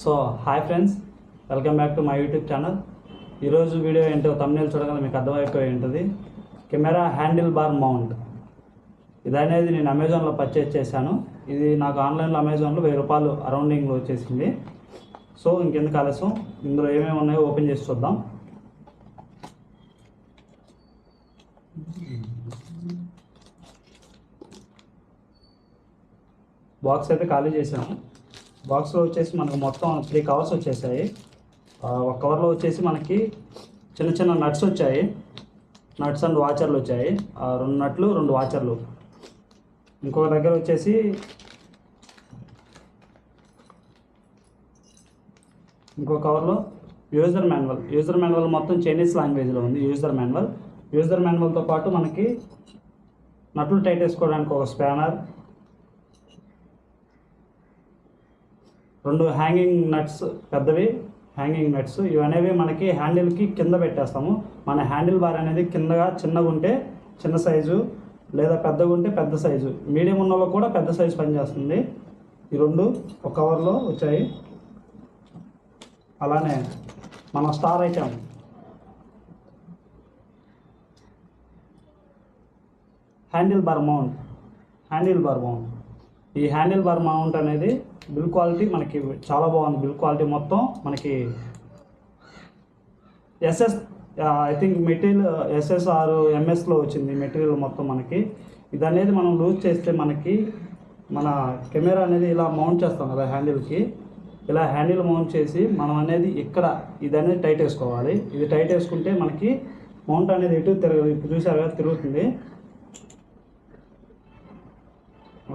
So hi friends, welcome back to my YouTube channel. ఈరోజు video ఏంటో thumbnail చూడగానే మీకు అర్థమైపోయి ఉంటుంది. కెమెరా హ్యాండిల్ బార్ మౌంట్ ఇది అనేది నేను అమెజాన్లో పర్చేజ్ చేశాను. ఇది నాకు ఆన్లైన్లో అమెజాన్లో ₹1000 అరౌండింగ్లో వచ్చేసింది. సో ఇంకెందుకు ఆలస్యం, ఇందులో ఏమేమి ఉన్నాయో ఓపెన్ చేసి చూద్దాం. బాక్స్ అయితే ఖాళీ చేశాను. బాక్స్లో వచ్చేసి మనకు మొత్తం 3 కవర్స్ వచ్చేసాయి. ఒక కవర్లో వచ్చేసి మనకి చిన్న చిన్న నట్స్ వచ్చాయి, నట్స్ అండ్ వాచర్లు వచ్చాయి. 2 నట్లు 2 వాచర్లు. ఇంకొక దగ్గర వచ్చేసి ఇంకో కవర్లో యూజర్ మాన్యువల్ మొత్తం చైనీస్ లాంగ్వేజ్లో ఉంది. యూజర్ మాన్యువల్తో పాటు మనకి నట్లు టైట్ వేసుకోవడానికి ఒక స్పానర్, 2 హ్యాంగింగ్ నట్స్, పెద్దవి హ్యాంగింగ్ నట్స్. ఇవనేవి మనకి హ్యాండిల్కి కింద పెట్టేస్తాము. మన హ్యాండిల్ బార్ అనేది కిందగా చిన్నగా ఉంటే చిన్న సైజు, లేదా పెద్దగా ఉంటే పెద్ద సైజు, మీడియం ఉన్నలో కూడా పెద్ద సైజు పనిచేస్తుంది. ఈ 2 ఒక కవర్లో వచ్చాయి. అలానే మన star item handle bar mount. ఈ హ్యాండిల్ బార్ మౌంట్ అనేది బిల్ క్వాలిటీ మనకి చాలా బాగుంది. బిల్ క్వాలిటీ మొత్తం మనకి I think material SSR MS వచ్చింది మెటీరియల్ మొత్తం మనకి. ఇది అనేది మనం లూజ్ చేస్తే మనకి మన కెమెరా అనేది ఇలా మౌంట్ చేస్తాం కదా హ్యాండిల్కి, ఇలా హ్యాండిల్ మౌంట్ చేసి మనం అనేది ఇక్కడ ఇది అనేది టైట్ వేసుకోవాలి. ఇది టైట్ వేసుకుంటే మనకి మౌంట్ అనేది ఎటు తిరగదు. ఇప్పుడు చూసారు కదా, తిరుగుతుంది.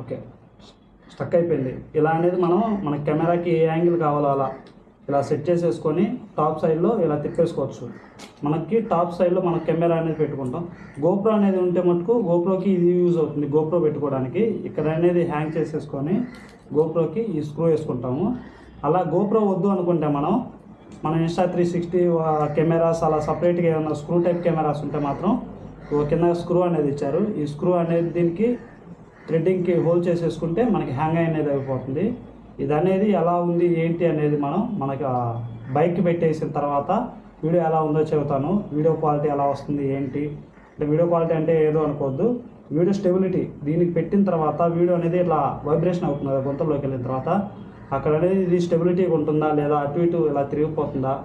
ఓకే, స్టక్ అయిపోయింది. ఇలా అనేది మన కెమెరాకి ఏ యాంగిల్ కావాలో అలా ఇలా సెట్ చేసేసుకొని టాప్ సైడ్లో ఇలా తిప్పేసుకోవచ్చు. మనకి టాప్ సైడ్లో మన కెమెరా అనేది పెట్టుకుంటాం. గోప్రో అనేది ఉంటే మటుకు గోప్రోకి ఇది యూజ్ అవుతుంది. గోప్రో పెట్టుకోవడానికి ఇక్కడ అనేది హ్యాంగ్ చేసేసుకొని గోప్రోకి ఈ స్క్రూ వేసుకుంటాము. అలా గోప్రో వద్దు అనుకుంటే మన Insta360 కెమెరాస్ అలా సపరేట్గా ఏమైనా స్క్రూ టైప్ కెమెరాస్ ఉంటే మాత్రం కింద స్క్రూ అనేది ఇచ్చారు. ఈ స్క్రూ అనేది దీనికి థ్రెడ్డింగ్కి హోల్డ్ చేసేసుకుంటే మనకి హ్యాంగ్ అనేది అయిపోతుంది. ఇది అనేది ఎలా ఉంది ఏంటి అనేది మనకి బైక్ పెట్టేసిన తర్వాత వీడియో ఎలా ఉందో చెబుతాను. వీడియో క్వాలిటీ ఎలా వస్తుంది ఏంటి అంటే, వీడియో క్వాలిటీ అంటే ఏదో అనుకోవద్దు, వీడియో స్టెబిలిటీ. దీనికి పెట్టిన తర్వాత వీడియో అనేది ఇట్లా వైబ్రేషన్ అవుతుంది కదా గొంతులోకి వెళ్ళిన తర్వాత, అక్కడ అనేది ఇది స్టెబిలిటీగా ఉంటుందా లేదా అటు ఇటు ఇలా తిరిగిపోతుందా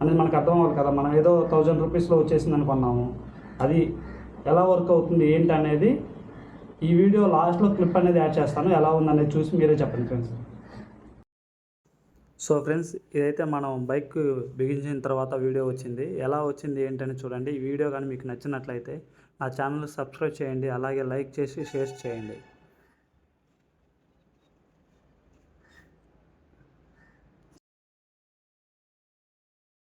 అనేది మనకు అర్థం అవ్వాలి కదా. మనం ఏదో ₹1000 వచ్చేసింది అనుకున్నాము, అది ఎలా వర్క్ అవుతుంది ఏంటి అనేది ఈ వీడియో లాస్ట్లో క్లిప్ అనేది యాడ్ చేస్తాను. ఎలా ఉందనేది చూసి మీరే చెప్పండి ఫ్రెండ్స్. సో ఫ్రెండ్స్, ఇదైతే మనం బైక్ బిగించిన తర్వాత వీడియో వచ్చింది. ఎలా వచ్చింది ఏంటని చూడండి. ఈ వీడియో కానీ మీకు నచ్చినట్లయితే నా ఛానల్ సబ్స్క్రైబ్ చేయండి, అలాగే లైక్ చేసి షేర్ చేయండి.